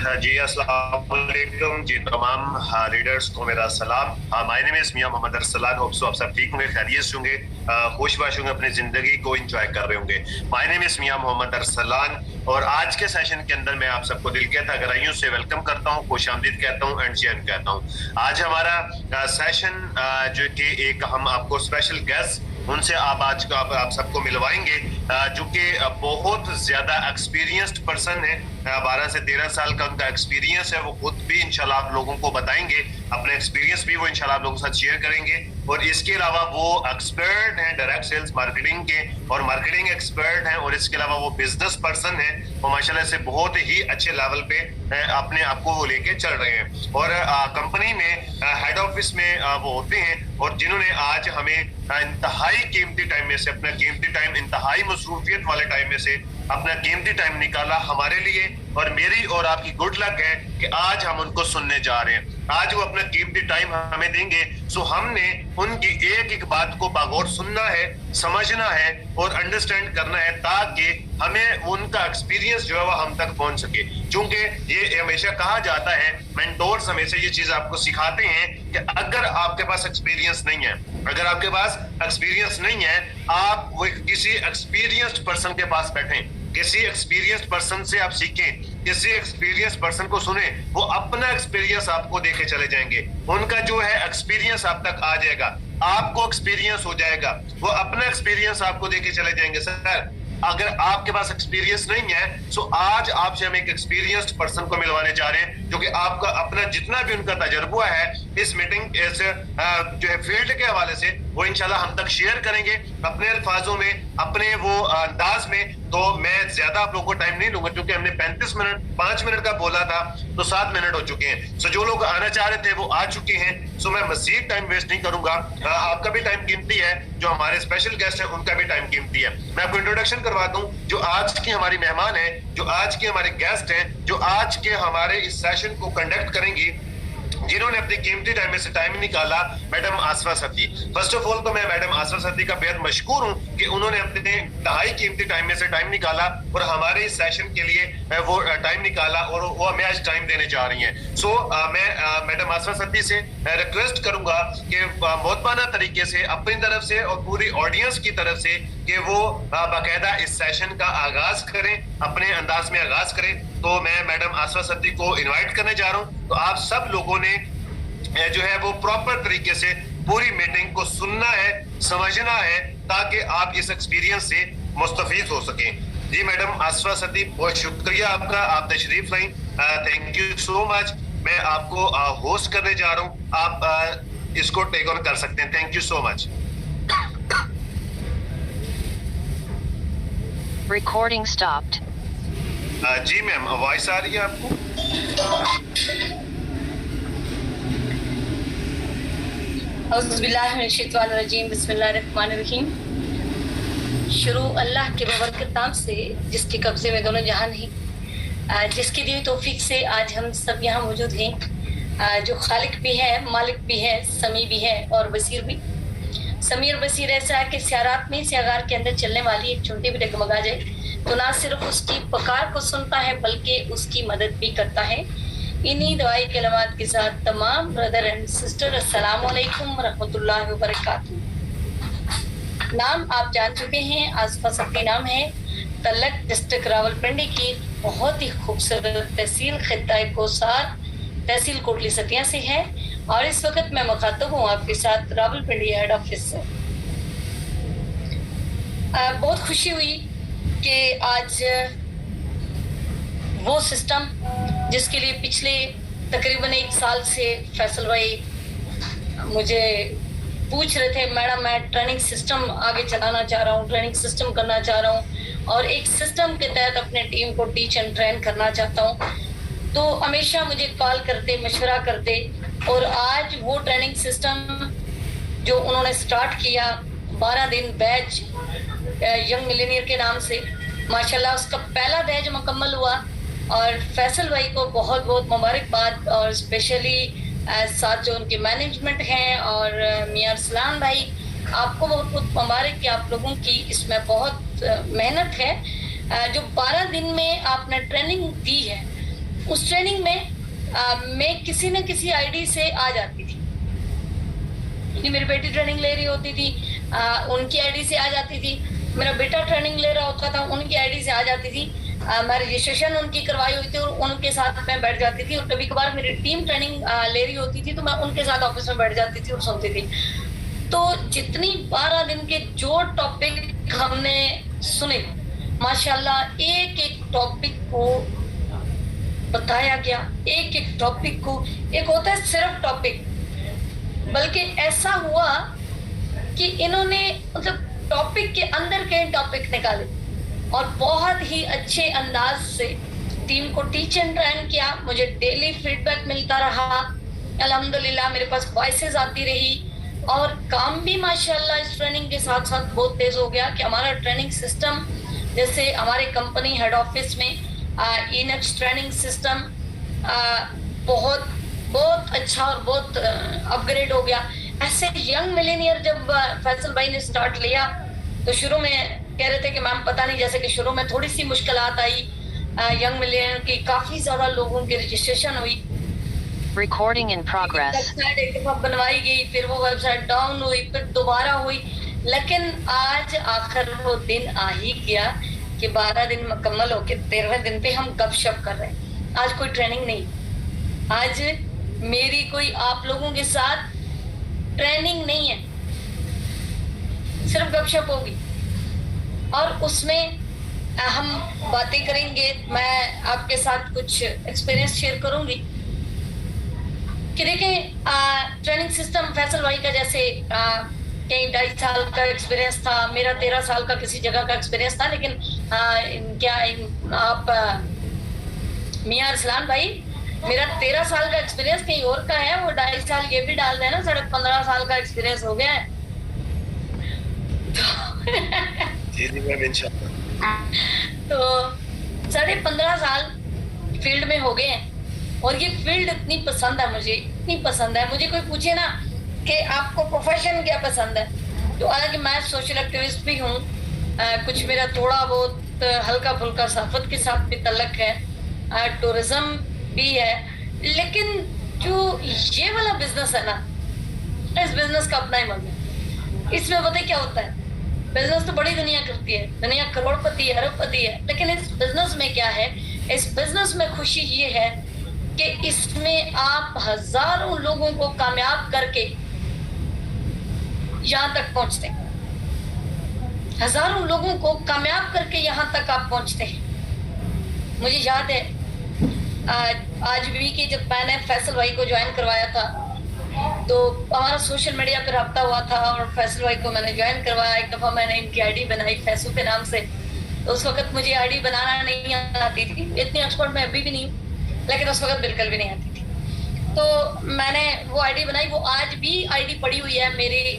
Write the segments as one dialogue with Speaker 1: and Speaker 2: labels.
Speaker 1: जी अस्सलाम वालेकुम जी, तमाम रीडर्स को मेरा सलाम। My name is Miyan Mohammad Arsalan. Hope so आप सब ठीक होंगे, खैरियत से होंगे, खुशबाश होंगे, अपनी जिंदगी को एंजॉय कर रहे होंगे। My name is Miyan Mohammad Arsalan और आज के सेशन के अंदर मैं आप सबको दिल के गहराइयों से वेलकम करता हूँ, खुशामदीद कहता हूँ एंड जैन कहता हूँ। आज हमारा सेशन जो कि एक हम आपको स्पेशल गेस्ट उनसे आप सबको मिलवाएंगे, जो कि बहुत ज्यादा एक्सपीरियंस्ड पर्सन है। 12 से 13 साल का उनका एक्सपीरियंस है। वो खुद भी इंशाल्लाह आप लोगों को बताएंगे, अपने एक्सपीरियंस भी वो इंशाल्लाह आप लोगों के साथ शेयर करेंगे। और इसके अलावा वो एक्सपर्ट हैं डायरेक्ट सेल्स मार्केटिंग के और मार्केटिंग एक्सपर्ट हैं, और इसके अलावा वो बिजनेस पर्सन है। वो माशाल्लाह से बहुत ही अच्छे लेवल पे अपने आप को वो लेके चल रहे हैं और कंपनी में हेड ऑफिस में वो होते हैं, और जिन्होंने आज हमें इंतहाई कीमती टाइम में से अपना कीमती टाइम, इंतहाई मसरूफियत वाले टाइम में से अपना कीमती टाइम निकाला हमारे लिए। और मेरी और आपकी गुड लक है कि आज हम उनको सुनने जा रहे हैं। आज वो अपना कीमती टाइम हमें देंगे। सो हमने उनकी एक एक बात को बागौर सुनना है, समझना है और अंडरस्टैंड करना है, ताकि हमें उनका एक्सपीरियंस जो है वो हम तक पहुंच सके। क्योंकि ये हमेशा कहा जाता है, मेंटोर्स हमेशा ये चीज आपको सिखाते हैं कि अगर आपके पास एक्सपीरियंस नहीं है, अगर आपके पास एक्सपीरियंस नहीं है, आप वो किसी एक्सपीरियंस्ड पर्सन के पास बैठें, किसी एक्सपीरियंस्ड पर्सन से आप सीखें, किसी एक्सपीरियंस पर्सन को सुने, वो अपना एक्सपीरियंस आपको देके चले जाएंगे। उनका जो है एक्सपीरियंस आप तक आ जाएगा, आपको एक्सपीरियंस हो जाएगा, वो अपना एक्सपीरियंस आपको देके चले जाएंगे। सर अगर आपके पास एक्सपीरियंस नहीं है, सो आज आपसे हम एक एक्सपीरियंस्ड पर्सन को मिलवाने जा रहे हैं, जो कि आपका अपना जितना भी उनका तजुर्बा है इस मीटिंग इस जो है फील्ड के हवाले से, वो इंशाल्लाह हम तक शेयर करेंगे अपने अल्फाजों में, अपने वो अंदाज में। तो मैं ज्यादा आप लोगों को टाइम नहीं लूंगा, क्योंकि हमने 35 मिनट 5 मिनट का बोला था, तो 7 मिनट हो चुके हैं। सो जो लोग आना चाह रहे थे वो आ चुके हैं। सो मैं मजीद टाइम वेस्ट नहीं करूंगा। आपका भी टाइम कीमती है, जो हमारे स्पेशल गेस्ट हैं उनका भी टाइम कीमती है। मैं आपको इंट्रोडक्शन करवा दूं, जो आज की हमारी मेहमान है, जो आज के हमारे गेस्ट हैं, जो आज के हमारे इस सेशन को कंडक्ट करेंगी, जिन्होंने अपने कीमती टाइम में से टाइम निकाला, madam Asfa Sati. First of all तो मैं मैडम आसफा सती का बेहद मशकूर हूं कि उन्होंने अपने इंतहाई कीमती टाइम में से टाइम निकाला और हमारे इस सेशन के लिए वो टाइम निकाला, और वो हमें आज टाइम देने जा रही हैं। सो मैं मैडम आसफा सती से रिक्वेस्ट करूंगा कि मोहब्बाना तरीके से अपनी तरफ से और पूरी ऑडियंस की तरफ से कि वो बाकायदा इस सेशन का आगाज करें, अपने अंदाज में आगाज करें। तो मैं मैडम आसफा सती को इनवाइट करने जा रहा हूं। तो आप सब लोगों ने जो है वो प्रॉपर तरीके से पूरी मीटिंग को सुनना है, समझना है, ताकि आप इस एक्सपीरियंस से मुस्तफीद हो सकें। जी मैडम आसफा सती, बहुत शुक्रिया आपका, आप तशरीफ line. Thank you so much. मैं आपको होस्ट करने जा रहा हूं, आप इसको टेक ऑन कर सकते हैं। Thank you so much.
Speaker 2: Recording stopped.
Speaker 1: जी मैम, वॉइस आ रही है आपको?
Speaker 3: बिस्मिल्लाहिर्रहमानिर्रहीम। शुरू अल्लाह के बबरकत नाम से, जिसके कब्जे में दोनों जहान हैं, जिसकी दी तौफीक से आज हम सब यहाँ मौजूद हैं, जो खालिक भी है, मालिक भी है, समी भी है और बसीर भी। समीर बसीर ऐसा है कि सियारात में सियागार के अंदर चलने वाली एक चुंटी भी डगमगा जाए तो ना सिर्फ उसकी पुकार को सुनता है बल्कि उसकी मदद भी करता है। इन्हीं दवाई कलमात के साथ तमाम ब्रदर एंड सिस्टर, अस्सलाम वालेकुम रहमतुल्लाहि व बरकातहू। नाम आप जान चुके हैं, आसफा सती नाम है। तलक डिस्ट्रिक्ट रावलपिंडी की बहुत ही खूबसूरत तहसील खित्ता कोसार, तहसील कोटली सतिया से है, और इस वक्त मैं मुखातब हूँ आपके साथ रावलपिंडी हेड ऑफिस से। बहुत खुशी हुई कि आज वो सिस्टम जिसके लिए पिछले तकरीबन 1 साल से फैसल भाई मुझे पूछ रहे थे, मैडम मैं ट्रेनिंग सिस्टम आगे चलाना चाह रहा हूँ, ट्रेनिंग सिस्टम करना चाह रहा हूँ और एक सिस्टम के तहत अपने टीम को टीच एंड ट्रेन करना चाहता हूँ। तो हमेशा मुझे कॉल करते, मशवरा करते, और आज वो ट्रेनिंग सिस्टम जो उन्होंने स्टार्ट किया 12 दिन बैच यंग मिलेनियर के नाम से, माशाल्लाह उसका पहला बैच मुकम्मल हुआ। और फैसल भाई को बहुत बहुत मुबारकबाद, और स्पेशली साथ जो उनके मैनेजमेंट हैं और मियां अरसलान भाई, आपको बहुत बहुत मुबारक कि आप लोगों की इसमें बहुत मेहनत है। जो 12 दिन में आपने ट्रेनिंग दी है उस ट्रेनिंग में मैं किसी न किसी आईडी से आ जाती थी। मेरी बेटी ट्रेनिंग ले रही होती थी, उनकी आईडी से आ जाती थी। मेरा बेटा ट्रेनिंग ले रहा होता था, उनकी आईडी से आ जाती थी। मैं रजिस्ट्रेशन उनकी करवाई हुई थी और उनके साथ मैं बैठ जाती थी। और कभी कभार मेरी टीम ट्रेनिंग ले रही होती थी तो मैं उनके साथ ऑफिस में बैठ जाती थी और सुनती थी। तो जितनी 12 दिन के जो टॉपिक हमने सुने, माशाल्लाह एक एक टॉपिक को बताया गया, एक एक टॉपिक को, एक होता है सिर्फ टॉपिक, बल्कि ऐसा हुआ कि इन्होंने मतलब टॉपिक के अंदर के टॉपिक निकाले और बहुत ही अच्छे अंदाज से टीम को टीच एंड ट्रेन किया। मुझे डेली फीडबैक मिलता रहा, अल्हम्दुलिल्लाह मेरे पास वॉइसेस आती रही और काम भी माशाल्लाह इस ट्रेनिंग के साथ साथ बहुत तेज हो गया कि हमारा ट्रेनिंग सिस्टम, जैसे हमारे कंपनी हेड ऑफिस में इनेक्स ट्रेनिंग सिस्टम बहुत बहुत अच्छा और बहुत अपग्रेड हो गया। ऐसे यंग मिलेनियर जब फैसल भाई ने स्टार्ट लिया तो शुरू में कह रहे थे कि मैम पता नहीं, जैसे कि शुरू में थोड़ी सी मुश्किलात आई, यंग मिलेनियर की काफी ज्यादा लोगों की रजिस्ट्रेशन हुई।
Speaker 2: Recording in progress.
Speaker 3: वेबसाइट एक दफा बनवाई गई, फिर वो वेबसाइट डाउन हुई, फिर दोबारा हुई, लेकिन आज आखिर वो दिन आ ही गया कि 12 दिन मुकम्मल होके 13वें दिन पे हम गपशप कर रहे हैं। आज कोई ट्रेनिंग नहीं, आज मेरी कोई आप लोगों के साथ ट्रेनिंग नहीं है, सिर्फ गपशप होगी और उसमें हम बातें करेंगे। मैं आपके साथ कुछ एक्सपीरियंस शेयर करूंगी कि देखें ट्रेनिंग सिस्टम फैसल भाई का जैसे कहीं 2.5 साल का एक्सपीरियंस था, मेरा 13 साल का किसी जगह का एक्सपीरियंस था, लेकिन क्या आप मियां अरसलान भाई, मेरा 13 साल का एक्सपीरियंस कहीं और का है, वो 2.5 साल ये भी डाल देना, 15.5 साल का एक्सपीरियंस हो गया है। तो 15.5 साल फील्ड में हो गए हैं और ये फील्ड इतनी पसंद है मुझे, इतनी पसंद है। मुझे कोई पूछे ना कि आपको प्रोफेशन क्या पसंद है, तो हालांकि मैं सोशल एक्टिविस्ट भी हूँ, कुछ मेरा थोड़ा बहुत हल्का फुल्का सफारत के साथ भी तल्लक है, टूरिज्म भी है, लेकिन जो ये वाला बिजनेस है ना, इस बिजनेस का अपना ही मजा है। इसमें पता है क्या होता है, बिजनेस तो बड़ी दुनिया करती है, दुनिया करोड़पति है, अरबपति है, लेकिन इस बिजनेस में क्या है, इस बिजनेस में खुशी ये है कि इसमें आप हजारों लोगों को कामयाब करके यहाँ तक पहुंचते हैं, हजारों लोगों को कामयाब करके यहाँ तक आप पहुंचते हैं। मुझे याद है आज भी कि जब मैंने फैसल भाई को ज्वाइन करवाया था तो हमारा सोशल मीडिया पे रब्ता हुआ था और फैसल भाई को मैंने ज्वाइन करवाया। एक दफा मैंने इनकी आईडी बनाई फैसू के नाम से, तो उस वक्त मुझे आईडी बनाना नहीं आती थी, इतनी एक्सपर्ट मैं अभी भी नहीं, लेकिन उस वक्त बिल्कुल भी नहीं आती थी। तो मैंने वो आईडी बनाई, वो आज भी आईडी पड़ी हुई है मेरी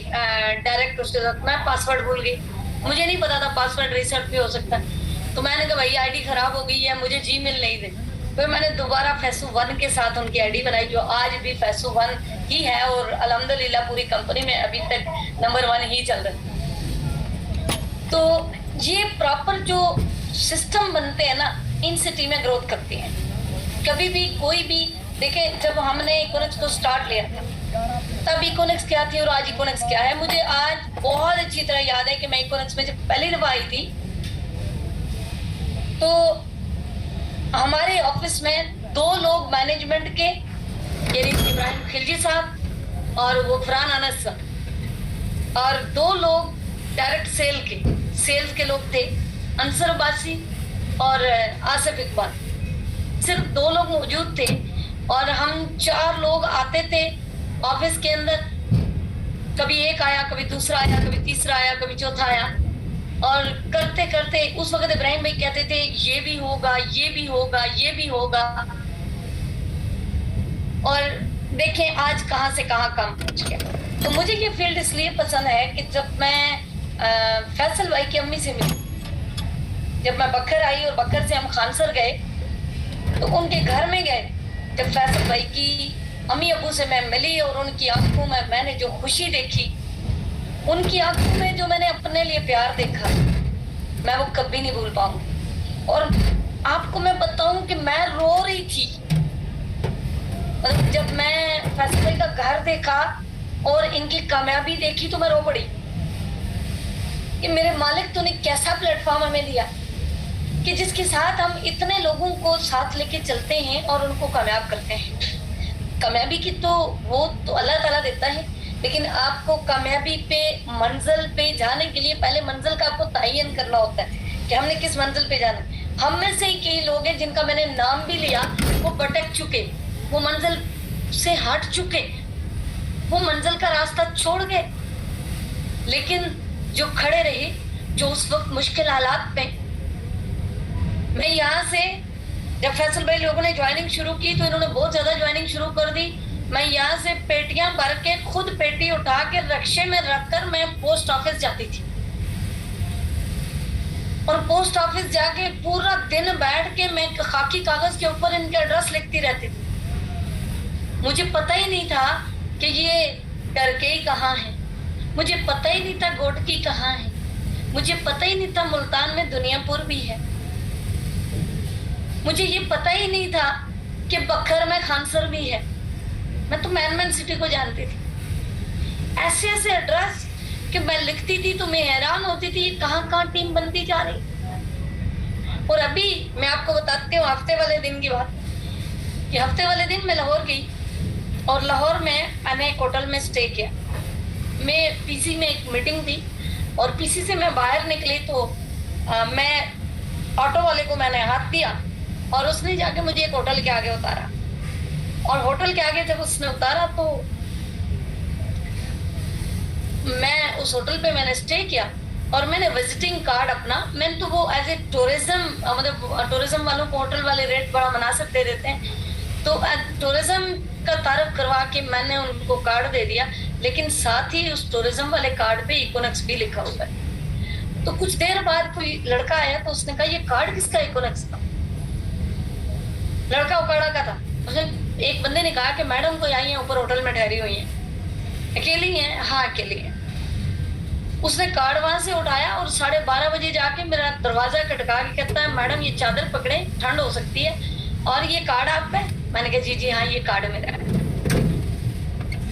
Speaker 3: डायरेक्ट उसके साथ। मैं पासवर्ड भूल गई, मुझे नहीं पता था पासवर्ड रीसेट भी हो सकता है, तो मैंने कहा भाई आईडी खराब हो गई है, मुझे जीमेल नहीं दे। फिर मैंने दोबारा फैसू 1 के साथ उनकी आईडी बनाई, जो आज भी फैसू 1 ही है और अल्हम्दुलिल्लाह पूरी कंपनी में अभी तक नंबर 1 ही चल रहा है। तो ये प्रॉपर जो सिस्टम बनते हैं ना, इनसे टीमें ग्रोथ करती हैं। कभी भी कोई भी देखें, जब हमने इकोनिक्स को स्टार्ट लिया था तब इकोनिक्स क्या थी और आज इकोनिक्स क्या है, मुझे आज बहुत अच्छी तरह याद है कि मैं इकोनिक्स में जब पहली दफा आई थी तो हमारे ऑफिस में 2 लोग मैनेजमेंट के, यानी इब्राहिम खिलजी साहब और वो फरहान अनस साहब, और 2 लोग डायरेक्ट सेल्स के लोग थे, अंसर अब्बासी और आसिफ इकबाल। सिर्फ 2 लोग मौजूद थे और हम 4 लोग आते थे ऑफिस के अंदर। कभी एक आया, कभी दूसरा आया, कभी तीसरा आया, कभी चौथा आया, और करते करते उस वक्त इब्राहिम भाई कहते थे ये भी होगा, ये भी होगा, ये भी होगा, और देखें आज कहाँ से कहाँ काम पहुंच गया। तो मुझे ये फील्ड इसलिए पसंद है कि जब मैं फैसल भाई की अम्मी से मिली, जब मैं बकर आई और बकर से हम खानसर गए तो उनके घर में गए, जब फैसल भाई की अम्मी अबू से मैं मिली और उनकी आंखों में मैंने जो खुशी देखी, उनकी आंखों में जो मैंने अपने लिए प्यार देखा, मैं वो कभी नहीं भूल पाऊंगी। और आपको मैं बताऊं कि मैं रो रही थी। मतलब जब मैं फैसल भाई का घर देखा और इनकी कामयाबी देखी तो मैं रो पड़ी कि मेरे मालिक तूने कैसा प्लेटफॉर्म हमें दिया कि जिसके साथ हम इतने लोगों को साथ लेके चलते हैं और उनको कामयाब करते हैं। कामयाबी की तो वो तो अल्लाह ताला देता है, लेकिन आपको कामयाबी पे मंजिल पे जाने के लिए पहले मंजिल का आपको तयन करना होता है कि हमने किस मंजिल पे जाना है। हम में से ही कई लोग हैं जिनका मैंने नाम भी लिया, वो भटक चुके, वो मंजिल से हट चुके, वो मंजिल का रास्ता छोड़ गए। लेकिन जो खड़े रहे, जो उस वक्त मुश्किल हालात में, मैं यहाँ से जब फैसल भाई लोगों ने ज्वाइनिंग शुरू की तो इन्होंने बहुत ज्यादा ज्वाइनिंग शुरू कर दी। मैं यहाँ से पेटियां भर के खुद पेटी उठा के रक्शे में रखकर मैं पोस्ट ऑफिस जाती थी और पोस्ट ऑफिस जाके पूरा दिन बैठ के मैं खाकी कागज के ऊपर इनके एड्रेस लिखती रहती थी। मुझे पता ही नहीं था कि ये टरकई कहाँ है, मुझे पता ही नहीं था गोटकी कहाँ है, मुझे पता ही नहीं था मुल्तान में दुनियापुर भी है, मुझे ये पता ही नहीं था कि बखर में खानसर भी है। मैं तो मैन सिटी को जानती थी। ऐसे ऐसे एड्रेस कि मैं लिखती थी तो मैं हैरान होती थी कहाँ कहाँ टीम बनती जा रही। और अभी मैं आपको बताती हूँ हफ्ते वाले दिन की बात कि हफ्ते वाले दिन मैं लाहौर गई और लाहौर में मैंने एक होटल में स्टे किया। मैं पीसी में एक मीटिंग थी और पीसी से मैं बाहर निकली तो मैं ऑटो वाले को मैंने हाथ दिया और उसने जाके मुझे एक होटल के आगे उतारा। और होटल के आगे जब उसने उतारा तो मैं उस होटल पे मैंने स्टे किया और मैंने विजिटिंग कार्ड अपना, मैंने तो वो एज ए टूरिज्म, मतलब टूरिज्म वालों को होटल वाले रेट बड़ा मुनासिब दे देते हैं, तो टूरिज्म का तारफ करवा के मैंने उनको कार्ड दे दिया। लेकिन साथ ही उस टूरिज्म वाले कार्ड पे इकोनॉक्स भी लिखा हुआ है। तो कुछ देर बाद कोई लड़का आया तो उसने कहा ये कार्ड किसका, इकोनॉक्स का। लड़का उकाड़ा का था। उसने एक बंदे ने कहा कि मैडम कोई आई है ऊपर होटल में ठहरी हुई है, अकेली है? हाँ अकेली है। उसने कार्ड वहां से उठाया और 12:30 बजे जाके मेरा दरवाजा खटका के कहता है मैडम ये चादर पकड़े, ठंड हो सकती है, और ये कार्ड आप पे? मैंने कहा जी जी हाँ ये कार्ड मेरा है।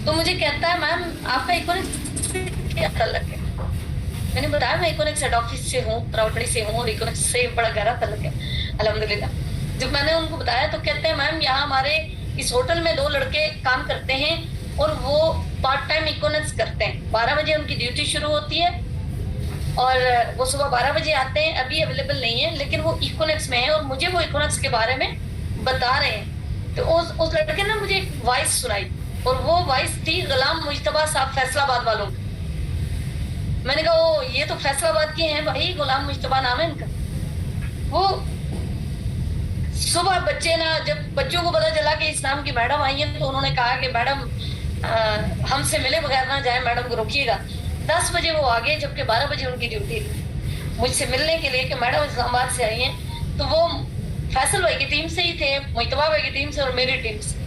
Speaker 3: तो मुझे कहता है मैम आपका इकोनॉक्स क्या तल्लक है? मैंने बताया मैं इकोनॉक्स हेड ऑफिस से हूँ, रावटड़ी से हूँ और इकोनॉक्स से बड़ा गहरा तल्लक है अल्हम्दुलिल्लाह। जब मैंने उनको बताया तो कहते हैं मैम यहाँ हमारे इस होटल में 2 लड़के काम करते हैं और वो पार्ट टाइम इकोनॉक्स करते हैं। 12 बजे उनकी ड्यूटी शुरू होती है और वो सुबह 12 बजे आते हैं। अभी अवेलेबल नहीं है लेकिन वो इकोनॉक्स में है और मुझे वो इकोनॉक्स के बारे में बता रहे हैं। तो उस लड़के ने मुझे एक वॉइस सुनाई और वो वॉइस थी गुलाम मुश्तबा साहब फैसलाबाद वालों। मैंने कहा ओ ये तो फैसलाबाद के हैं भाई, गुलाम मुश्तबा नाम है इनका। वो सुबह बच्चे ना, जब बच्चों को पता चला कि इस नाम की मैडम आई है तो उन्होंने कहा कि मैडम हमसे मिले बगैर ना जाए, मैडम को रोकिएगा। 10 बजे वो आ गए जबकि 12 बजे उनकी ड्यूटी थी मुझसे मिलने के लिए कि मैडम इस्लामाबाद से आई हैं। तो वो फैसल भाई की टीम से ही थे, मुश्तबा भाई की टीम से और मेरी टीम से।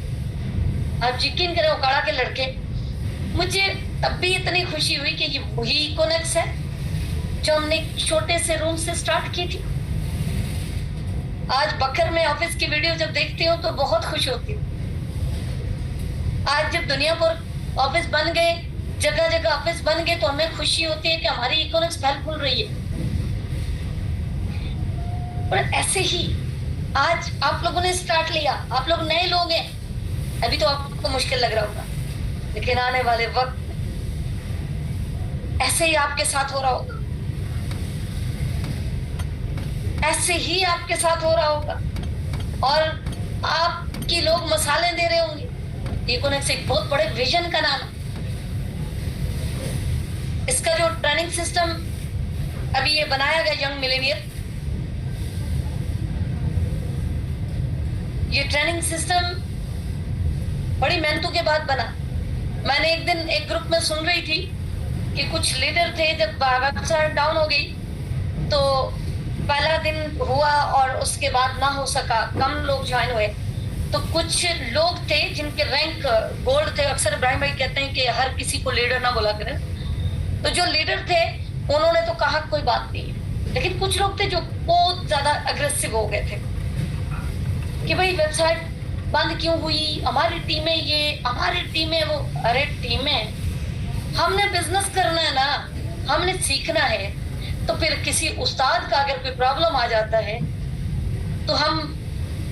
Speaker 3: आप यकीन करें उकाड़ा के लड़के। मुझे तब भी इतनी खुशी हुई कि ये वही इकोनॉक्स है जो हमने छोटे से रूम से स्टार्ट की थी। आज बकर में ऑफिस की वीडियो जब देखती हूँ तो बहुत खुश होती हूँ। आज जब दुनियापुर ऑफिस बन गए, जगह जगह ऑफिस बन गए, तो हमें खुशी होती है कि हमारी इकोनॉक्स फैल फूल रही है। और ऐसे ही आज आप लोगों ने स्टार्ट लिया, आप लोग नए लोग हैं, अभी तो आपको मुश्किल लग रहा होगा लेकिन आने वाले वक्त ऐसे ही आपके साथ हो रहा होगा, ऐसे ही आपके साथ हो रहा होगा और आपकी लोग मसाले दे रहे होंगे। इकोनॉक्स एक बहुत बड़े विजन का नाम है। इसका जो ट्रेनिंग सिस्टम अभी ये बनाया गया यंग मिलेनियर, ये ट्रेनिंग सिस्टम बड़ी मेहनतों के बाद बना। मैंने एक दिन एक ग्रुप में सुन रही थी कि कुछ लीडर थे, जब वेबसाइट डाउन हो गई तो पहला दिन हुआ और उसके बाद ना हो सका, कम लोग ज्वाइन हुए, तो कुछ लोग थे जिनके रैंक गोल्ड थे। अक्सर इब्राहिम भाई कहते हैं कि हर किसी को लीडर ना बोला करें, तो जो लीडर थे उन्होंने तो कहा कोई बात नहीं है, लेकिन कुछ लोग थे जो बहुत ज्यादा अग्रेसिव हो गए थे। कि भाई वेबसाइट बंद क्यों हुई, हमारी टीम है ये, हमारी टीम है वो। अरे टीम है, हमने बिजनेस करना है ना, हमने सीखना है। तो फिर किसी उस्ताद का अगर कोई प्रॉब्लम आ जाता है तो हम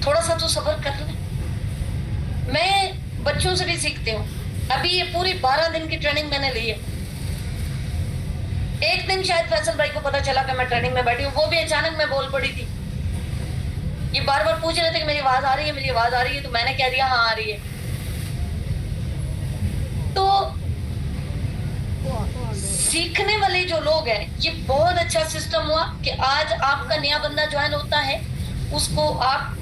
Speaker 3: थोड़ा सा तो सब्र कर लें। मैं बच्चों से भी सीखती हूँ। अभी ये पूरी 12 दिन की ट्रेनिंग मैंने ली है। एक दिन शायद फैसल भाई को पता चला कि मैं ट्रेनिंग में बैठी हूँ, वो भी अचानक मैं बोल पड़ी थी। ये बार बार पूछ रहे थे कि मेरी आवाज आ रही है, मेरी आवाज आ रही है, तो मैंने कह दिया हाँ आ रही है। तो सीखने वाले जो लोग हैं, ये बहुत अच्छा सिस्टम हुआ कि आज आपका नया बंदा ज्वाइन होता है, उसको आप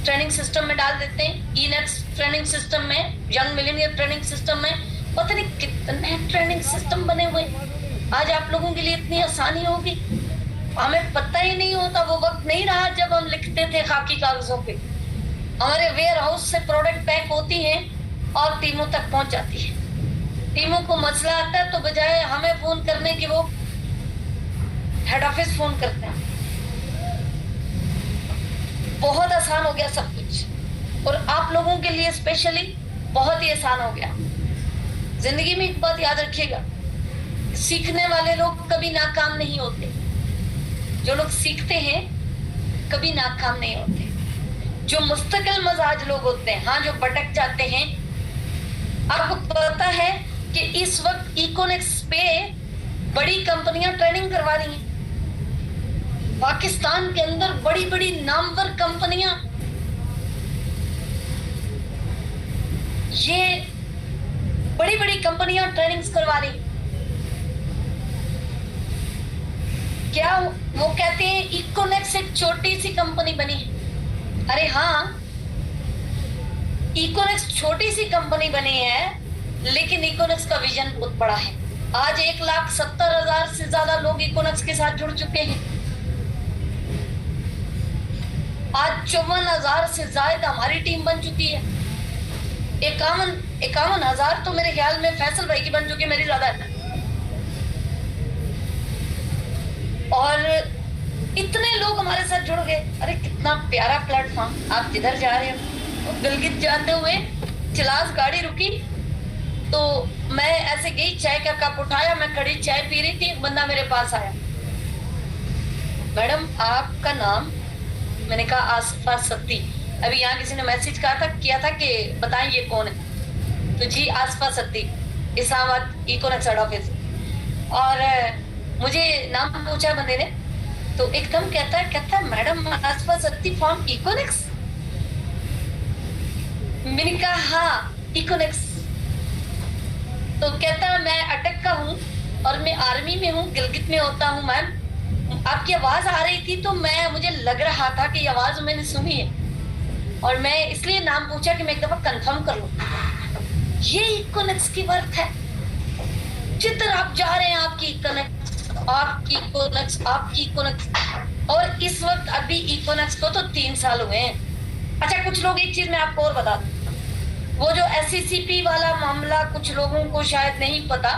Speaker 3: ट्रेनिंग सिस्टम में डाल देते हैं, ई-नेक्स्ट ट्रेनिंग सिस्टम में, यंग मिलेनियर ट्रेनिंग सिस्टम में। पता नहीं कितने ट्रेनिंग सिस्टम बने हुए। आज आप लोगों के लिए इतनी आसानी होगी, हमें पता ही नहीं होता। वो वक्त नहीं रहा जब हम लिखते थे खाकी कागजों पे। हमारे वेयर हाउस से प्रोडक्ट पैक होती है और टीमों तक पहुंच जाती है। टीमों को मसला आता है तो बजाय हमें फोन करने की वो हेड ऑफिस फोन करते हैं। बहुत आसान हो गया सब कुछ, और आप लोगों के लिए स्पेशली बहुत ही आसान हो गया। जिंदगी में एक बात याद रखिएगा, सीखने वाले लोग कभी नाकाम नहीं होते। जो लोग सीखते हैं कभी नाकाम नहीं होते। जो मुस्तकिल मजाज लोग होते हैं, हाँ, जो भटक जाते हैं। आपको पता है कि इस वक्त इकोनेक्स पे बड़ी कंपनियां ट्रेनिंग करवा रही हैं। पाकिस्तान के अंदर बड़ी बड़ी नामवर कंपनियां ये बड़ी बड़ी कंपनियां ट्रेनिंग्स करवा रही। क्या वो कहते हैं इकोनेक्स एक छोटी सी कंपनी बनी है? अरे हाँ, इकोनेक्स छोटी सी कंपनी बनी है, लेकिन इकोनेक्स का विजन बहुत बड़ा है। आज 1,70,000 से ज्यादा लोग इकोनेक्स के साथ जुड़ चुके हैं। आज 54,000 से ज्यादा हमारी टीम बन चुकी है। 51,000 तो मेरे ख्याल में फैसल भाई की बन चुकी है, मेरी ज्यादा है। और इतने लोग हमारे साथ जुड़ गए। अरे कितना प्यारा प्लेटफॉर्म। आप जिधर जा रहे हो, गिलगित जाते हुए चिलास गाड़ी रुकी तो मैं ऐसे गई, चाय का कप उठाया, मैं खड़ी चाय पी रही थी, एक बंदा मेरे पास आया। मैडम आपका नाम? मैंने कहा आसफा सत्ती। अभी यहाँ किसी ने मैसेज किया था कि बताएं ये कौन है। तो जी आसफा सत्ती, इस्लामाबाद इकोनेक्स हेड ऑफिस। और मुझे नाम पूछा बंदे ने, तो एकदम कहता है मैडम आसफा सत्ती फ्रॉम इकोनेक्स। मैंने कहा हाँ इकोनेक्स। तो कहता मैं अटक का हूँ और मैं आर्मी में हूँ, गिलगित में होता हूँ। मैम आपकी आवाज आ रही थी तो मुझे लग रहा था कि ये आवाज मैंने सुनी है, और मैं इसलिए नाम पूछा कि मैं एक दफा कंफर्म कर लूं। ये इकोनेक्स की वर्क है। जिधर आप जा रहे हैं आपकी इकोनेक्स। और इस वक्त अभी इकोनेक्स को तो 3 साल हुए हैं। अच्छा, कुछ लोग, एक चीज मैं आपको और बता दूं, वो जो SCCP वाला मामला कुछ लोगों को शायद नहीं पता,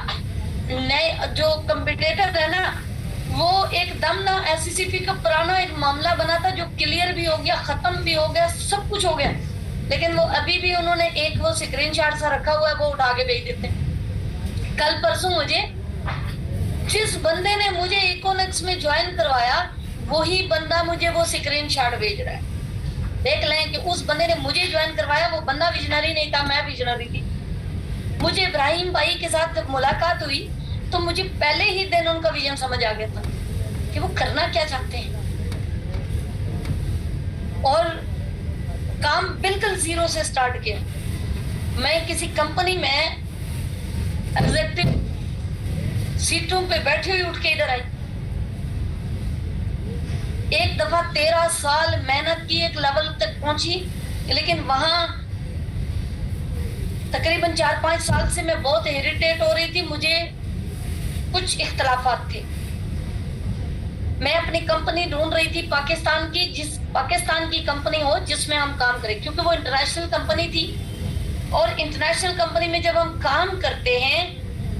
Speaker 3: नए जो कंपटीटर है ना, वो एकदम ना SCCP का पुराना एक मामला बना था जो क्लियर भी हो गया, खत्म भी हो गया, सब कुछ हो गया, लेकिन वो अभी भी उन्होंने एक वो स्क्रीनशॉट सा रखा हुआ है, वो उठा के भेज देते हैं। कल परसों मुझे जिस बंदे ने मुझे इकोनेक्स में ज्वाइन करवाया, वही बंदा मुझे वो स्क्रीनशॉट भेज रहा है। देख लें कि उस बंदे ने मुझे ज्वाइन करवाया, वो बंदा विजनरी नहीं था, मैं विजनरी थी। मुझे इब्राहिम भाई के साथ जब मुलाकात हुई तो मुझे पहले ही दिन उनका विजन समझ आ गया था कि वो करना क्या चाहते हैं, और काम बिल्कुल जीरो से स्टार्ट किया। मैं किसी कंपनी में एग्जीक्यूटिव सीटों पे बैठी हुई उठ के इधर आई। एक दफा 13 साल मेहनत की, एक लेवल तक पहुंची, लेकिन वहां तकरीबन 4-5 साल से मैं बहुत इरिटेट हो रही थी। मुझे कुछ इख्तलाफात थे। मैं अपनी कंपनी ढूंढ रही थी पाकिस्तान की कंपनी हो जिसमें हम काम करें, क्योंकि वो इंटरनेशनल कंपनी थी, और इंटरनेशनल कंपनी में जब हम काम करते हैं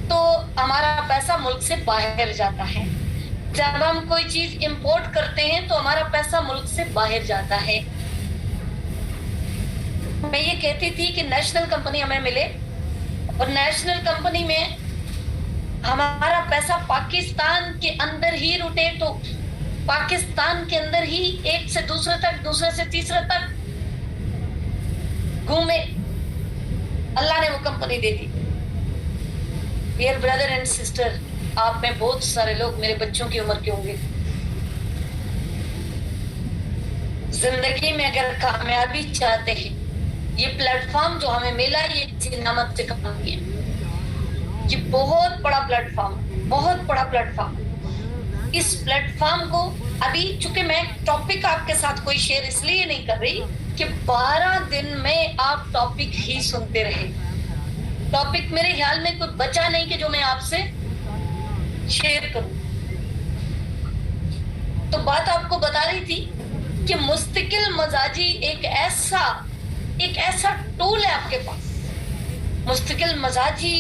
Speaker 3: तो हमारा पैसा मुल्क से बाहर जाता है। जब हम कोई चीज इंपोर्ट करते हैं तो हमारा पैसा मुल्क से बाहर जाता है। मैं ये कहती थी कि नेशनल कंपनी हमें मिले, और नेशनल कंपनी में हमारा पैसा पाकिस्तान के अंदर ही रोटेट हो, पाकिस्तान के अंदर ही एक से दूसरे तक, दूसरे से तीसरे तक घूमे। अल्लाह ने वो कंपनी दे दी। डियर ब्रदर एंड सिस्टर, आप में बहुत सारे लोग मेरे बच्चों की उम्र के होंगे। जिंदगी में अगर कामयाबी चाहते हैं, ये प्लेटफॉर्म जो हमें मिला, ये किसी नामत से कम नहीं है। ये बहुत बड़ा प्लेटफॉर्म, बहुत बड़ा प्लेटफॉर्म। इस प्लेटफॉर्म को अभी, चूंकि मैं टॉपिक आपके साथ कोई शेयर इसलिए नहीं कर रही कि 12 दिन में आप टॉपिक ही सुनते रहे। टॉपिक मेरे ख्याल में कोई बचा नहीं कि जो मैं आपसे शेयर करूं। तो बात आपको बता रही थी कि मुस्तकिल मजाजी एक ऐसा टूल है आपके पास। मुस्तकिल मजाजी,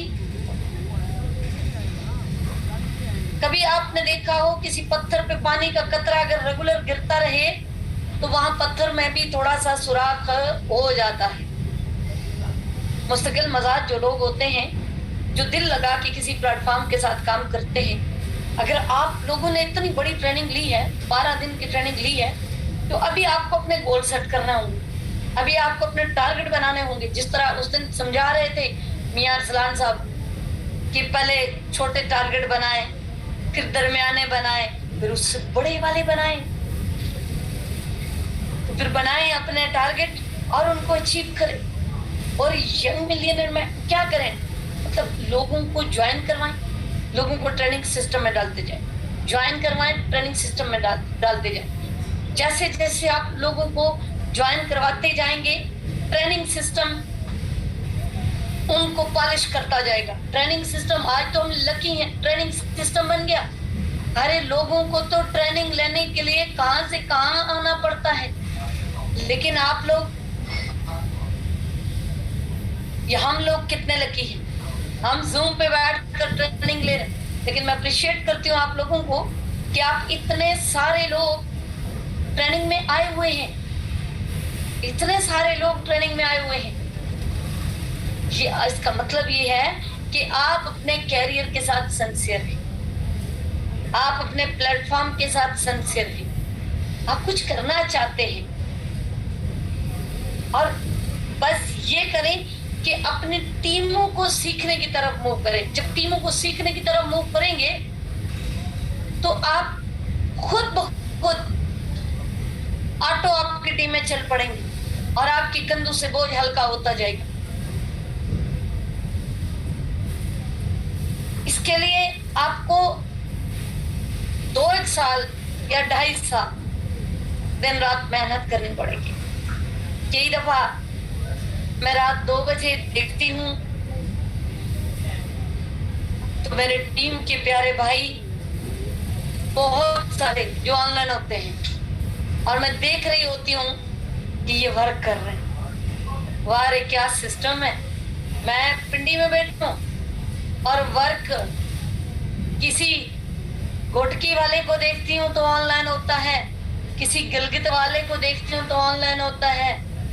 Speaker 3: कभी आपने देखा हो किसी पत्थर पे पानी का कतरा अगर रेगुलर गिरता रहे तो वहां पत्थर में भी थोड़ा सा सुराख हो जाता है। मुस्तकिल मजाज जो लोग होते हैं, जो दिल लगा के किसी प्लेटफॉर्म के साथ काम करते हैं, अगर आप लोगों ने इतनी बड़ी ट्रेनिंग ली है, 12 दिन की ट्रेनिंग ली है, तो अभी आपको अपने गोल सेट करना होंगे, अभी आपको अपने टारगेट बनाने होंगे। जिस तरह उस दिन समझा रहे थे मियां अरसलान साहब कि पहले छोटे टारगेट बनाए, फिर दरमियाने बनाए, फिर उससे बड़े वाले बनाए, फिर बनाए अपने टारगेट और उनको अचीव करें। और यंग मिलियनर में क्या करें, मतलब लोगों को ज्वाइन करवाएं, लोगों को ट्रेनिंग सिस्टम में डालते जाए, ज्वाइन करवाएं, ट्रेनिंग सिस्टम में डालते जाए। जैसे जैसे आप लोगों को ज्वाइन करवाते जाएंगे, ट्रेनिंग सिस्टम उनको पॉलिश करता जाएगा। ट्रेनिंग सिस्टम, आज तो हम लकी हैं, ट्रेनिंग सिस्टम बन गया। अरे लोगों को तो ट्रेनिंग लेने के लिए कहां से कहां आना पड़ता है, लेकिन आप लोग या हम लोग कितने लकी हैं, हम जूम पे बैठ कर ट्रेनिंग ले रहे हैं। लेकिन मैं अप्रिशिएट करती हूँ आप लोगों को कि आप इतने सारे लोग ट्रेनिंग में आए हुए हैं, इतने सारे लोग ट्रेनिंग में आए हुए हैं। ये इसका मतलब ये है कि आप अपने कैरियर के साथ सिंसियर हैं, आप अपने प्लेटफॉर्म के साथ सिंसियर हैं, आप कुछ करना चाहते हैं। और बस ये करें कि अपनी टीमों को सीखने की तरफ मूव करें। जब टीमों को सीखने की तरफ मूव करेंगे तो आप खुद ब खुद ऑटो आपकी टीम में चल पड़ेंगे और आपकी कंधों से बोझ हल्का होता जाएगा। इसके लिए आपको 2-1 साल या 2.5 साल दिन रात मेहनत करनी पड़ेगी। कई दफा मैं रात 2 बजे देखती हूँ तो मेरे टीम के प्यारे भाई बहुत सारे जो ऑनलाइन होते हैं और मैं देख रही होती हूँ कि ये वर्क कर रहे हैं। वाह रे क्या सिस्टम है। मैं पिंडी में बैठी हूँ और वर्क किसी घोटकी वाले को देखती हूँ तो ऑनलाइन होता है, किसी गिलगित वाले को देखती हूँ तो ऑनलाइन होता है,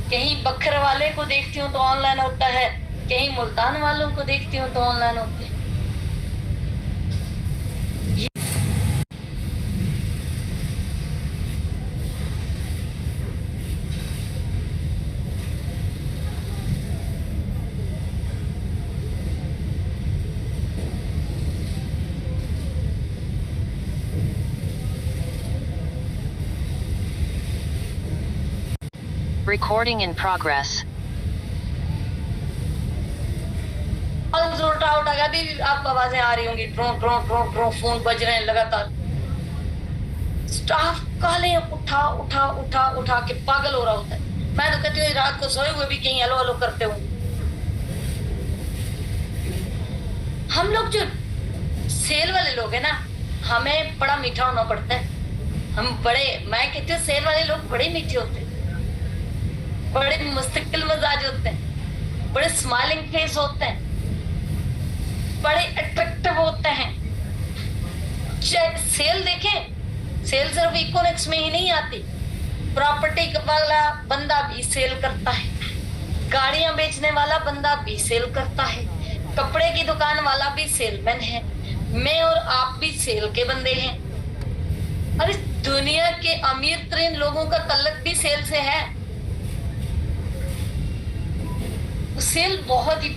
Speaker 3: कहीं बखर वाले को देखती हूँ तो ऑनलाइन होता है, कहीं मुल्तान वालों को देखती हूँ तो ऑनलाइन होते हैं।
Speaker 2: Recording in progress.
Speaker 3: उठा अभी आपको आवाजें आ रही होंगी, ट्रो ट्रो ट्रो ट्रो, फोन बज रहे हैं लगातार। स्टाफ काले उठा उठा उठा उठा के पागल हो रहा होता है। मैं तो कहती हूँ रात को सोए हुए भी कहीं हेलो हेलो करते होंगे। हम लोग जो सेल वाले लोग हैं ना, हमें बड़ा मीठा होना पड़ता है। मैं कहती हूँ सेल वाले लोग बड़े मीठे होते हैं, बड़े मुस्तकिल मजाज होते हैं, बड़े स्माइलिंग फेस होते हैं, बड़े अट्रैक्टिव होते हैं। सेल देखें, सेल सिर्फ इकोनॉमिक्स में ही नहीं आती, प्रॉपर्टी वाला बंदा भी सेल करता है, गाड़ियां बेचने वाला बंदा भी सेल करता है, कपड़े की दुकान वाला भी सेलमैन है, मैं और आप भी सेल के बंदे हैं। अरे दुनिया के अमीर तरीन लोगों का तल्लक भी सेल से है। सेल बहुत ही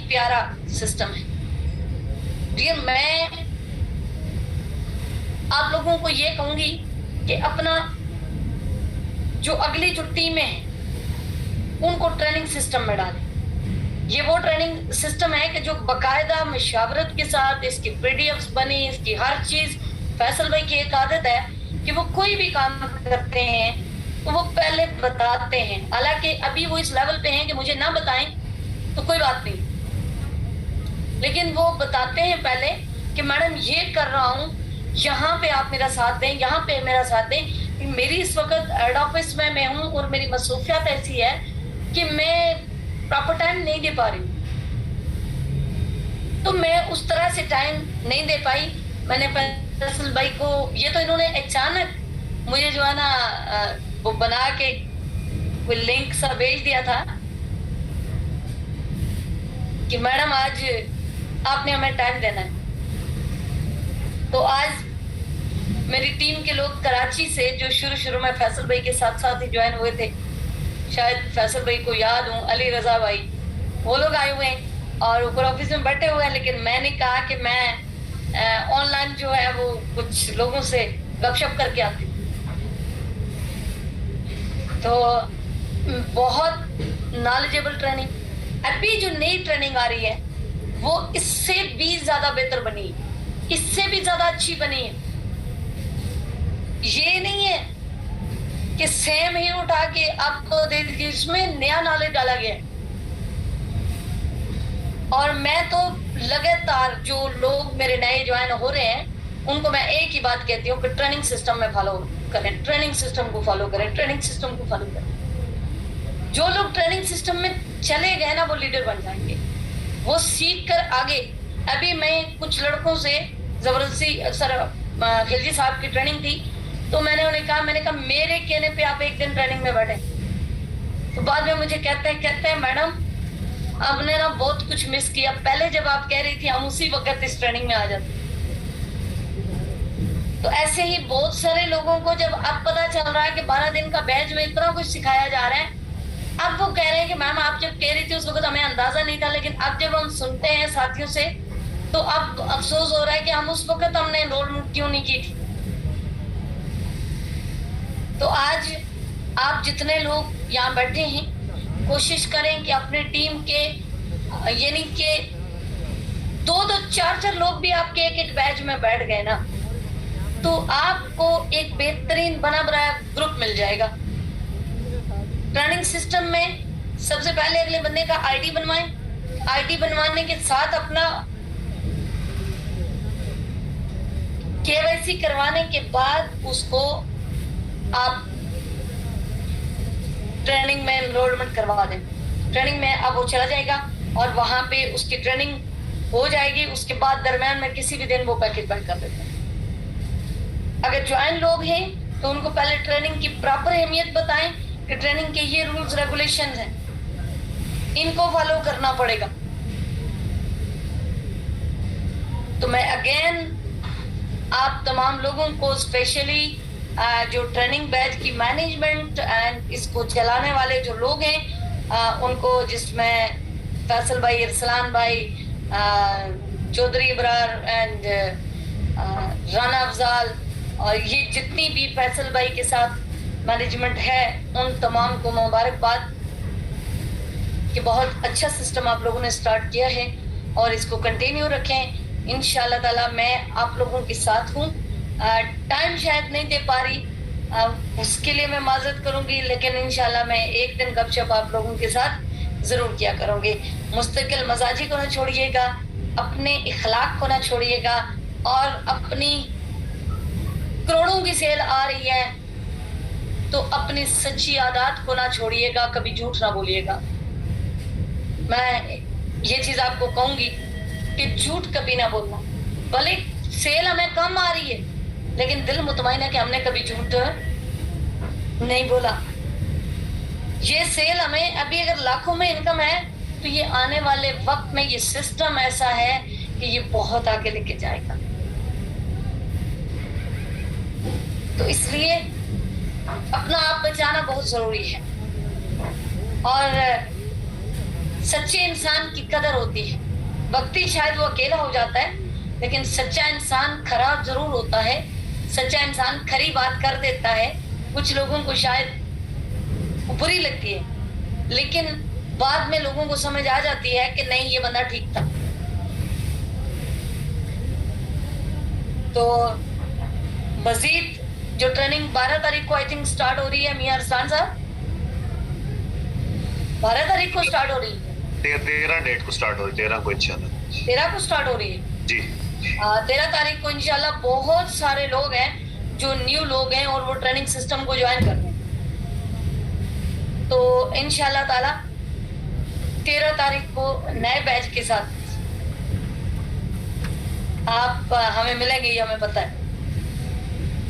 Speaker 3: प्यारा सिस्टम है। डियर, मैं आप लोगों को ये कहूंगी कि अपना जो अगली जो टीमें हैं उनको ट्रेनिंग सिस्टम में डालें। ये वो ट्रेनिंग सिस्टम है कि जो बकायदा मशावरत के साथ इसकी पीडीएफ्स बनी, इसकी हर चीज। फैसल भाई की एक आदत है कि वो कोई भी काम करते हैं तो वो पहले बताते हैं। हालांकि अभी वो इस लेवल पे हैं कि मुझे ना बताएं तो कोई बात नहीं, लेकिन वो बताते हैं पहले कि मैडम ये कर रहा हूँ, यहाँ पे आप मेरा साथ दें, यहाँ पे मेरा साथ दें। मेरी इस वक्त हेड ऑफिस में मैं हूँ और मेरी मसरूफियत ऐसी है कि मैं प्रॉपर टाइम नहीं दे पा रही हूँ, तो मैं उस तरह से टाइम नहीं दे पाई। मैंने फैसल भाई को, ये तो इन्होंने अचानक मुझे जो है ना वो बना के वो लिंक सा भेज दिया था कि मैडम आज आपने हमें टाइम देना है। तो आज मेरी टीम के लोग कराची से जो शुरू में फैसल भाई के साथ साथ ही ज्वाइन हुए थे, शायद फैसल भाई को याद हूँ, अली रजा भाई, वो लोग आए हुए हैं और ऊपर ऑफिस में बैठे हुए हैं। लेकिन मैंने कहा कि मैं ऑनलाइन जो है वो कुछ लोगों से गपशप करके आती हूँ। तो बहुत नॉलेजेबल ट्रेनिंग, अभी जो नई ट्रेनिंग आ रही है वो इससे भी ज्यादा बेहतर बनी है, इससे भी ज्यादा अच्छी बनी है। ये नहीं है कि सेम ही उठा के आपको दे दीजिए, इसमें नया नॉलेज डाला गया है। और मैं तो लगातार जो लोग मेरे नए ज्वाइन हो रहे हैं उनको मैं एक ही बात कहती हूँ कि ट्रेनिंग सिस्टम में फॉलो करें, ट्रेनिंग सिस्टम को फॉलो करें, ट्रेनिंग सिस्टम को फॉलो करें। जो लोग ट्रेनिंग सिस्टम में चले गए ना वो लीडर बन जाएंगे, वो सीख कर आगे। अभी मैं कुछ लड़कों से जबरदस्ती, सर खिलजी साहब की ट्रेनिंग थी तो मैंने उन्हें कहा, मेरे कहने पे आप एक दिन ट्रेनिंग में बैठे। तो बाद में मुझे कहते हैं मैडम आपने ना बहुत कुछ मिस किया, पहले जब आप कह रही थी हम उसी वक्त इस ट्रेनिंग में आ जाते। तो ऐसे ही बहुत सारे लोगों को जब अब पता चल रहा है कि 12 दिन का बैच में इतना कुछ सिखाया जा रहा है, अब वो कह रहे हैं कि मैम आप जब कह रही थी उस वक्त हमें अंदाजा नहीं था, लेकिन अब जब हम सुनते हैं साथियों से तो अब अफसोस हो रहा है कि हम उस वक्त हमने एनरोलमेंट क्यों नहीं की थी। तो आज आप जितने लोग यहाँ बैठे हैं कोशिश करें कि अपने टीम के यानी कि 2-2, 4-4 लोग भी आपके एक बैच में बैठ गए ना तो आपको एक बेहतरीन बना बनाया ग्रुप मिल जाएगा। ट्रेनिंग सिस्टम में सबसे पहले अगले बंदे का आईडी बनवाएं। आईडी बनवाने के साथ अपना केवाईसी करवाने के बाद उसको आप ट्रेनिंग में एनरोलमेंट करवा दें। ट्रेनिंग में अब वो चला जाएगा और वहां पे उसकी ट्रेनिंग हो जाएगी। उसके बाद दरम्यान में किसी भी दिन वो पैकेज बाय कर देते हैं। अगर ज्वाइन लोग हैं तो उनको पहले ट्रेनिंग की प्रॉपर अहमियत बताएं कि ट्रेनिंग के ये रूल्स रेगुलेशन हैं, इनको फॉलो करना पड़ेगा। तो मैं अगेन आप तमाम लोगों को स्पेशली जो ट्रेनिंग बैच की मैनेजमेंट एंड इसको चलाने वाले जो लोग हैं उनको, जिसमें फैसल भाई, अरसलान भाई, चौधरी इब्रार एंड राना अफजाल और ये जितनी भी फैसल भाई के साथ मैनेजमेंट है उन तमाम को मुबारकबाद कि बहुत अच्छा सिस्टम आप लोगों ने स्टार्ट किया है और इसको कंटिन्यू रखें। इंशाल्लाह ताला मैं आप लोगों के साथ हूँ। टाइम शायद नहीं दे पा रही, उसके लिए मैं माजरत करूंगी, लेकिन इंशाल्लाह मैं एक दिन गपशप आप लोगों के साथ जरूर किया करूंगी। मुस्तकिल मजाजी को ना छोड़िएगा, अपने इखलाक को ना छोड़िएगा और अपनी करोड़ों की सेल आ रही है तो अपनी सच्ची आदत को ना छोड़िएगा, कभी झूठ ना बोलिएगा। मैं ये चीज आपको कहूंगी कि झूठ कभी ना बोलना। भले सेल हमें कम आ रही है लेकिन दिल मुतमईन है कि हमने कभी झूठ नहीं बोला। ये सेल हमें अभी अगर लाखों में इनकम है तो ये आने वाले वक्त में ये सिस्टम ऐसा है कि ये बहुत आगे लेके जाएगा। तो इसलिए अपना आप बचाना बहुत जरूरी है। और सच्चे इंसान की कदर होती है। भक्ति शायद वो अकेला हो जाता है, लेकिन सच्चा इंसान खराब जरूर होता है। सच्चा इंसान खरी बात कर देता है, कुछ लोगों को शायद बुरी लगती है, लेकिन बाद में लोगों को समझ आ जाती है कि नहीं, ये बंदा ठीक था। तो मजीद जो ट्रेनिंग 12 तारीख को आई थिंक स्टार्ट हो रही है, मियां अरसलान साहब 12 तारीख को स्टार्ट हो रही है।
Speaker 1: 13 डेट को स्टार्ट हो रही है, 13 को इंशाल्लाह।
Speaker 3: 13 को स्टार्ट हो रही है
Speaker 1: जी।
Speaker 3: 13 तारीख को इंशाल्लाह बहुत सारे लोग हैं जो न्यू लोग हैं और वो ट्रेनिंग सिस्टम को ज्वाइन कर रहे हैं। तो इंशाल्लाह ताला 13 तारीख को नए बैच के साथ आप हमें मिलेंगे, ये हमें पता है,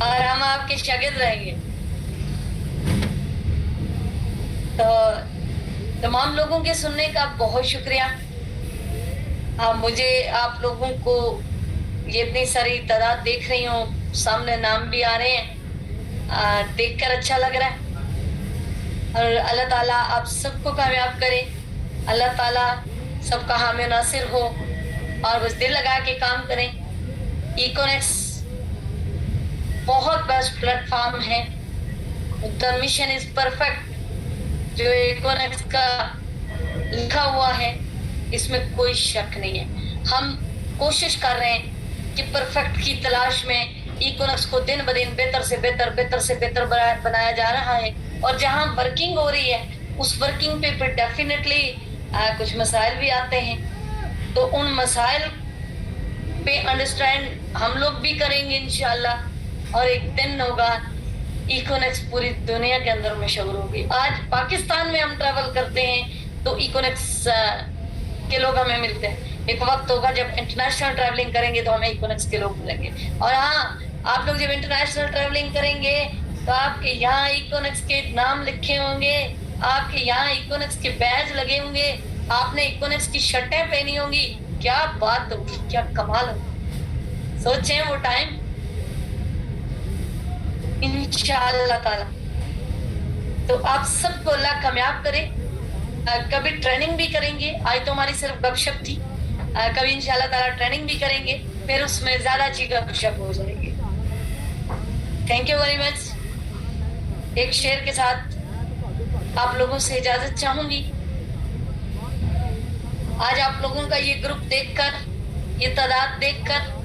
Speaker 3: और हम आपके शागिर्द रहेंगे। तो तमाम लोगों के सुनने का बहुत शुक्रिया। मुझे आप लोगों को ये इतनी सारी तादाद देख रही हूँ, सामने नाम भी आ रहे हैं, देखकर अच्छा लग रहा है। और अल्लाह ताला आप सबको कामयाब करे, अल्लाह ताला सबका हामी नासिर हो, और बस दिल लगा के काम करें। इकोनेक्स बहुत बेस्ट प्लेटफॉर्म है, द मिशन इज परफेक्ट। जो इकोनेक्स का लिखा हुआ है इसमें कोई शक नहीं है। हम कोशिश कर रहे हैं कि परफेक्ट की तलाश में इकोनेक्स को दिन ब दिन बेहतर से बेहतर बनाया जा रहा है। और जहां वर्किंग हो रही है उस वर्किंग पे फिर डेफिनेटली कुछ मसाइल भी आते हैं। तो उन मसाइल पे अंडरस्टैंड हम लोग भी करेंगे इंशाल्लाह, और एक दिन होगा इकोनेक्स पूरी दुनिया के अंदर मशहूर होगी। आज पाकिस्तान में हम ट्रैवल करते हैं तो इकोनेक्स के लोग हमें मिलते हैं। एक वक्त होगा जब इंटरनेशनल ट्रैवलिंग करेंगे तो हमें इकोनेक्स के लोग मिलेंगे। और हाँ, आप लोग जब इंटरनेशनल ट्रैवलिंग करेंगे तो आपके यहाँ इकोनेक्स के नाम लिखे होंगे, आपके यहाँ इकोनेक्स के बैज लगे होंगे, आपने इकोनेक्स की शर्टें पहनी होंगी। क्या बात होगी, क्या कमाल होगी। सोचें वो टाइम इंशाअल्लाह ताला। तो आप सबको अल्लाह कामयाब करे। कभी ट्रेनिंग भी करेंगे, आज तो हमारी सिर्फ गपशप थी, कभी इंशाअल्लाह ताला ट्रेनिंग भी करेंगे, फिर उसमें ज्यादा अच्छी गपशप हो जाएगी। Thank you very much. एक शेर के साथ आप लोगों से इजाजत चाहूंगी। आज आप लोगों का ये ग्रुप देखकर, ये तादाद देखकर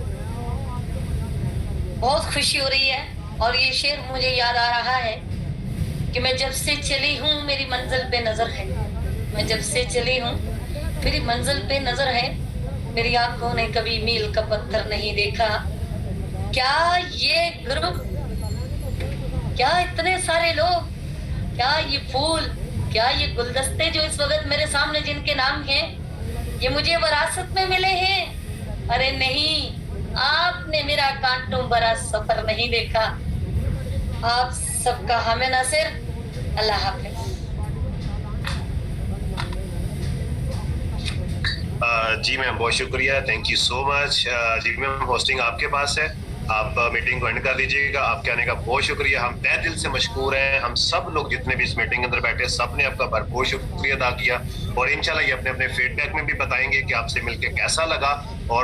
Speaker 3: बहुत खुशी हो रही है। और ये शेर मुझे याद आ रहा है कि मैं जब से चली हूँ मेरी मंजिल पे नजर है, मैं जब से चली हूँ मेरी मंजिल पे नजर है, मेरी आंखों ने कभी मील का पत्थर नहीं देखा। क्या ये ग्रुप, क्या इतने सारे लोग, क्या ये फूल, क्या ये गुलदस्ते जो इस वक्त मेरे सामने जिनके नाम हैं, ये मुझे विरासत में मिले हैं? अरे नहीं, आपने मेरा कांटों भरा सफर नहीं देखा। आप सबका हमें नासिर, अल्लाह हाफिज।
Speaker 1: जी मैम, बहुत शुक्रिया, थैंक यू सो मच। जी मैम, होस्टिंग आपके पास है, आप मीटिंग को एंड कर लीजिएगा। आपके आने का बहुत शुक्रिया, हम तहे दिल से मशकूर हैं। हम सब लोग जितने भी इस मीटिंग के अंदर बैठे, सब ने आपका भरपूर शुक्रिया अदा किया, और इंशाल्लाह ये अपने अपने फीडबैक में भी बताएंगे कि आपसे मिलके कैसा लगा। और